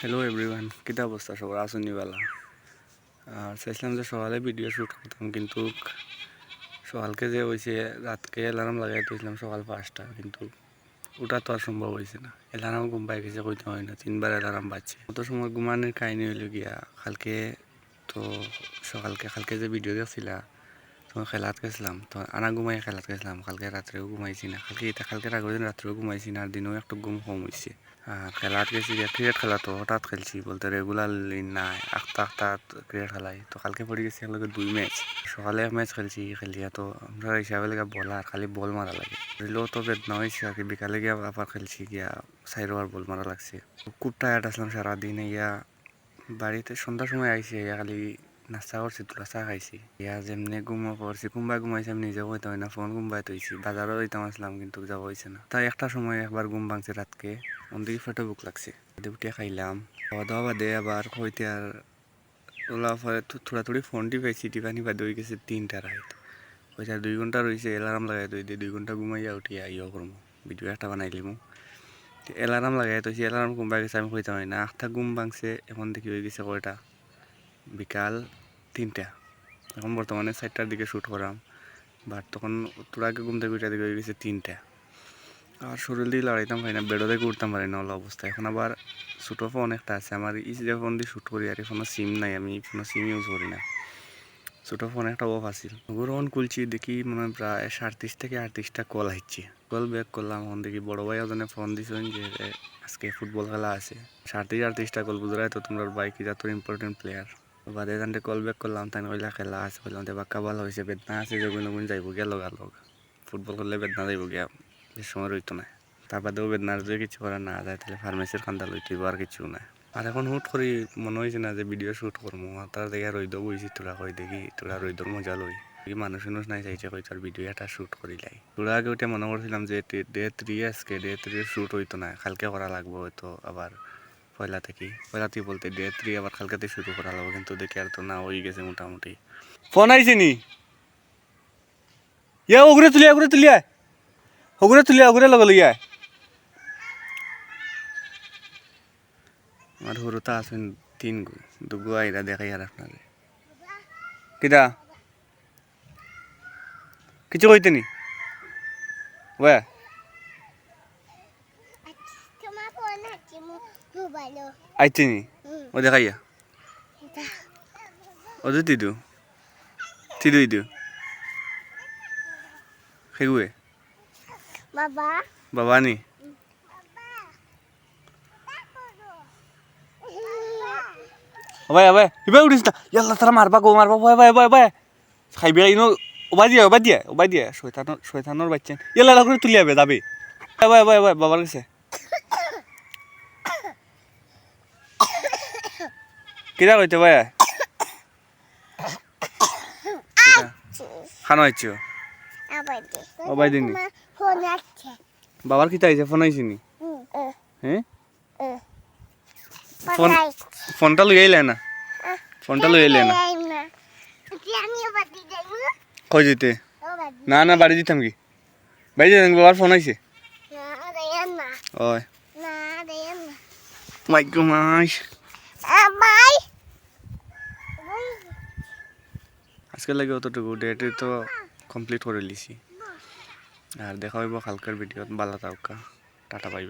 Hello everyone, কিতা অবস্থা সবার আসুনিওয়ালা। আর চাইছিলাম যে সকালে ভিডিও শ্যুট করতাম, কিন্তু সকালকে যে হয়েছে রাতকে অ্যালার্ম লাগাই দিয়েছিলাম সকাল 5টা, কিন্তু ওটা তো আর সম্ভব হয়েছে না। অ্যালার্ম ঘুম পাই গেছে, কইতে হয় না, 3বার অ্যালার্ম বাজছে। কত সময় ঘুমানোর কাহিনী হইল গিয়া কালকে। তো কালকে যে ভিডিও দেখছিলা তখন খেলাত গেছিলাম, তো আনা ঘুমাই খেলাত গেছিলাম। কালকে রাত্রেও ঘুমাইছি না, কালকের আগের দিন রাত্রেও ঘুমাইছি না, আর দিনেও একটু ঘুম কম হয়েছে। আর খেলাত গেছি, ক্রিকেট খেলা তো হঠাৎ খেলছি, বলতে রেগুলারলি নাই, আখতা ক্রিকেট খেলাই। তো কালকে পড়ে গেছি একলগে 2 ম্যাচ। সকালে এক ম্যাচ খেলিয়া তো আমরা হিসাবে লেগে বলার খালি বল মারা লাগে, রিলেও তো বেদনা হয়েছে আর কি। বিকালে গিয়া আবার খেলছি, গিয়া 4 ওভার বল মারা লাগছে। খুব টায়ার্ড আসলাম সারাদিন। ইয়া বাড়িতে সন্ধ্যার সময় আইসি, খালি নাস্তা করছি, তোলা চা খাইছি। ইয়া যেমনি ঘুমো পড়ছি, কুম্বাই ঘুমাইছি, আমি নিজেও হইতে হয় না, ফোন কুম্বাই তৈছি। বাজারও যাইতাম আসলাম, কিন্তু যাওয়া হয়েছে না। তাই একটা সময় একবার ঘুম ভাঙছে রাতকে, অন্দিকে ফেটে বুক লাগছে, উঠিয়ে খাইলাম। খাওয়া দাওয়া বাদে আবার হইতে আর ওলা পরে থোড়াথোড়ি ফোন টিপাইছি, টিপানি বাদে হয়ে গেছে 3টা রাত। হইতে 2 ঘন্টা রয়েছে, অ্যালার্ম লাগাই তুই দিয়ে 2 ঘন্টা ঘুমাইয়া উঠিয়া ইয়ে করবো, ভিডিও একটা বানাইলিমু। অ্যালার্ম লাগাই তো অ্যালার্ম ঘুম পাই গেছে, আমি হইতে হয় না। 8টা ঘুম ভাঙছে, এখন দেখি হয়ে গেছে কয়টা, বিকাল 3টা। এখন বর্তমানে 4টার দিকে শ্যুট করাম, বাট তখন তোর আগে ঘুম থেকে 2টা দিকে হয়ে গেছে 3টা। আর শরীর দিয়ে লড়াইতাম পারি না, বেডো থেকে উঠতাম পারি না ওলা অবস্থা। এখন আবার ছোটো ফোন একটা আছে আমার, যে ফোন দিয়ে শ্যুট করি, আর এখনও সিম নাই, আমি কোনো সিম ইউজ করি না। ছোটো ফোন একটা অফ আছিল, ওগুলো অন খুলছি, দেখি মানে প্রায় 37 থেকে 38টা কল আসছে। কল ব্যাক করলাম, এখন দেখি বড় ভাই ওজনে ফোন দিছেন যে আজকে ফুটবল খেলা আছে। 37-38টা কল, বুঝলাই তো তোমরা বাইক যা তোর ইম্পর্টেন্ট প্লেয়ার। বাদে তান্তে কল ব্যাক করলাম, তাই কইলা খেলা আছে, বললাম তো বাক্কা ভালো হয়েছে, বেদনা আছে, যেগুলো যাইব গিয়া লগা ফুটবল খেললে বেদনা যাইব গিয়া, বেশ সময় রইতো না। তার বাদেও বেদনার যদি কিছু করা না যায়, তাহলে ফার্মেসির খান্দা লইতেইব, আর কিছু না। আর এখন হুট করি মনে হয়েছে না যে ভিডিও শ্যুট করবো, তার দেখে রইদ বইছি, তোরা কই দেখি তোরা রইদর মজা লই, দেখি মানুষ নাই চাইছে, কই তোর ভিডিও একটা শ্যুট করিলাই। তোরা আগে ওইটা মনে করছিলাম যে ডে 3 আজকে ডে 3 শ্যুট হইতো না, কালকে করা লাগবো হয়তো। আবার পয়লা থেকে বলতে ডে 3 আবার কালকাতে শুরু করা লাগবো, কিন্তু দেখি আর তো না হয়ে গেছে মোটামুটি। ফোন আইছে নি? ওগুলো তুলিয়া লগে লইয়া আমার হুরুতা আছেন 3 গো, 2 গো আইরা দেখাই আর আপনারে। কিটা কিছু কইতে নি ওয়া আইতে নি ও দেখাইয়া ও যে তিদু ইদু খেগুয়ে বাবা নি ওবাই ইবে উঠিস না, ইয়াল্লা তারা মারবা ওবাই খাইবে ইনো। ওবাই দিয়া শয়তানোর বাচ্চা, ইয়াল্লা করে তুলি যাবে যাবে। ওবাই বাবার কাছে কিরা কইতে ভাই খানো আইছো ওবাই দিনি বাবার কিতা আইছে, ফোন আইছে নি? হ্যাঁ ফোনটা লই আইলে না, কই যেতে না বাড়ি দিতাম কি, বাড়ি দিতাম, বাবার ফোন আইছে। ওই মাই গো মাই, আজকে লাগে অতটুকু, ডেট তো কমপ্লিট করে লিছি। আর দেখা হইব কালকের ভিডিওত। বালা থাকা, টাটা বাই বাই।